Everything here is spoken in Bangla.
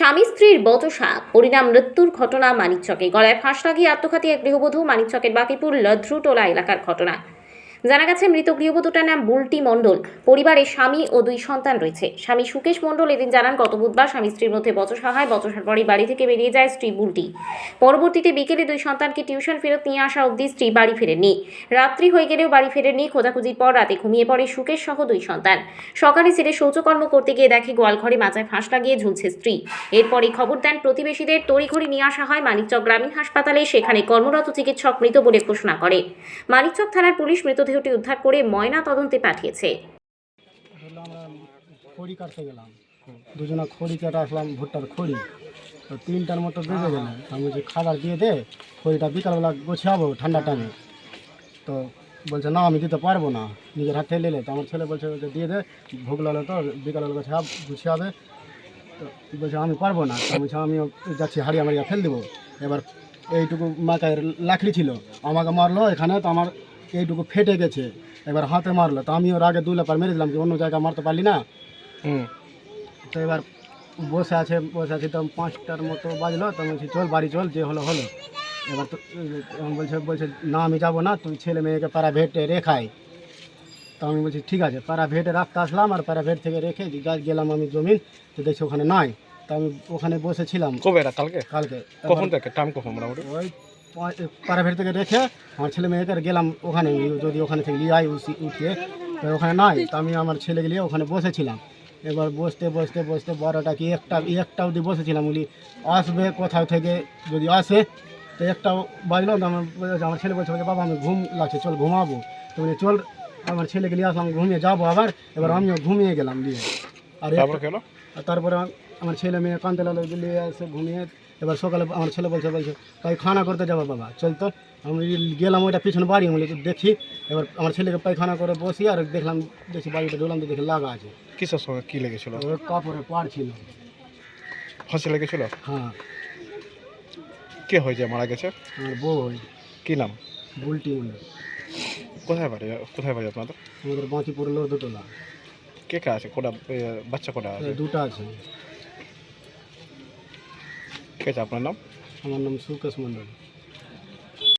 স্বামী স্ত্রীর বচসা, পরিণাম মৃত্যুর ঘটনা মানিকচকে। গলায় ফাঁস লাগিয়ে আত্মঘাতী এক গৃহবধূ। মানিকচকের বাকিপুর লধ্রুটোলা এলাকার ঘটনা। জানা গেছে, মৃত গৃহবধূটার নাম বুলটি মণ্ডল। পরিবারে স্বামী ও 2 সন্তান রয়েছে। স্বামী সুকেশ মণ্ডল এদিন জানান, গত বুধবার স্বামী স্ত্রীর মধ্যে বচসা হয়। বচসার পরই বাড়ি থেকে বেরিয়ে যায় স্ত্রী বুলটি। পরবর্তীতে বিকেলে 2 সন্তানকে টিউশন ফেরত নিয়ে আসা অবধি স্ত্রী বাড়ি ফেরেননি। রাত্রি হয়ে গেলেও বাড়ি ফেরেননি। খোঁজাখুঁজির পর রাতে ঘুমিয়ে পড়ে সুকেশ সহ 2 সন্তান। সকালে ছেলে শৌচকর্ম করতে গিয়ে দেখে গোয়ালঘরে মাচায় ফাঁস লাগিয়ে ঝুলছে স্ত্রী। এরপরই খবর দেন প্রতিবেশীদের। তড়িঘড়ি নিয়ে আসা হয় মানিকচক গ্রামীণ হাসপাতালে। সেখানে কর্মরত চিকিৎসক মৃত বলে ঘোষণা করে। মানিকচক থানার পুলিশ মৃতদেহটি উদ্ধার করে ময়না তদন্তে পাঠিয়েছে। আমরা খড়ি কাটতে গেলাম, দুজনে খড়ি কেটে আসলাম, ভুট্টার খড়ি তো 3টার মতো বেজে গেল। আমি বলছি খাবার দিয়ে দে, খড়িটা বিকালবেলা গোছাবো ঠান্ডা টাইমে। তো বলছে না আমি দিতে পারবো না, নিজের হাতে নিলে। তো আমার ছেলে বলছে যে দিয়ে দে, ভোগ লাগলো তো বিকালবেলা গুছিয়াবে। তো বলছে আমি পারবো না। তো বলছে আমি যাচ্ছি, হাড়িয়া মারিয়া ফেল দেবো। এবার এইটুকু মাথায় লাকড়ি ছিল, আমাকে মারলো এখানে, তো আমার এইটুকু ফেটে গেছে। এবার হাতে মারলো, তো আমি ওর আগে 2 লাফার মেরে দিলাম, যে অন্য জায়গায় মারতে পারলি না। তো এবার বসে আছে তো 5টার মতো বাজলো। তো আমি বলছি চল বাড়ি চল, যে হলো হলো। এবার তো বলছে না আমি যাবো না, তুই ছেলে মেয়েকে প্রাইভেটে রেখাই। তো আমি বলছি ঠিক আছে। প্রাইভেটে রাখতে আসলাম, আর প্রাইভেট থেকে রেখে গেলাম আমি জমিন, তো দেখছি ওখানে নাই। তো আমি ওখানে বসেছিলাম। কবে এটা? কালকে? কালকে। কখন থেকে? টাইম কখন মোটামুটি? ওই প্রাইভেট থেকে রেখে আমার ছেলে মেয়েকে গেলাম ওখানে, যদি ওখানে থেকে নিয়ে আই উঠিয়ে। তো ওখানে নাই, তো আমি আমার ছেলেকে নিয়ে ওখানে বসেছিলাম। এবার বসতে 12টা কি 1টা অবধি বসেছিলাম। বলি আসবে কোথাও থেকে, যদি আসে। তো 1টা বাজলো, তো আমার ছেলে বলছে বাবা আমি ঘুম লাগছে, চল ঘুমাবো। তো বলি চল, আমার ছেলেকে নিয়ে আসলাম, ঘুমিয়ে যাবো আবার। এবার আমিও ঘুমিয়ে গেলাম দিয়ে। আর তারপরে আমার ছেলে মেয়ে কান্দতে লাগলো, নিয়ে এসে ঘুমিয়ে। এবার সকালে আমার ছেলে বলছে পায়খানা করতে যাবো বাবা চল। তো আমি গেলাম ওইটা পিছনে বাড়ি, আমি দেখি। এবার আমার ছেলেকে পায়খানা করে বসি, আর দেখি বাড়িটা ঢুকলাম, তো দেখি লাগা আছে। কিসের সঙ্গে কি লেগেছিল? ওই কাপড়ে পাড় ছিল। ফাঁসি লেগেছিল? হ্যাঁ। কে হয়েছে মারা গেছে? আমার বউ হয়, কি নাম? বুলটি মনে। কোথায় বাড়ি আপনাদের? আমাদের বাঁচিপুর লর্দুটোলা। কে কে আছে? কোটা বাচ্চা কোটা আছে? 2টা আছে। কে আছে আপনার নাম? আমার নাম সুকেশ মণ্ডল।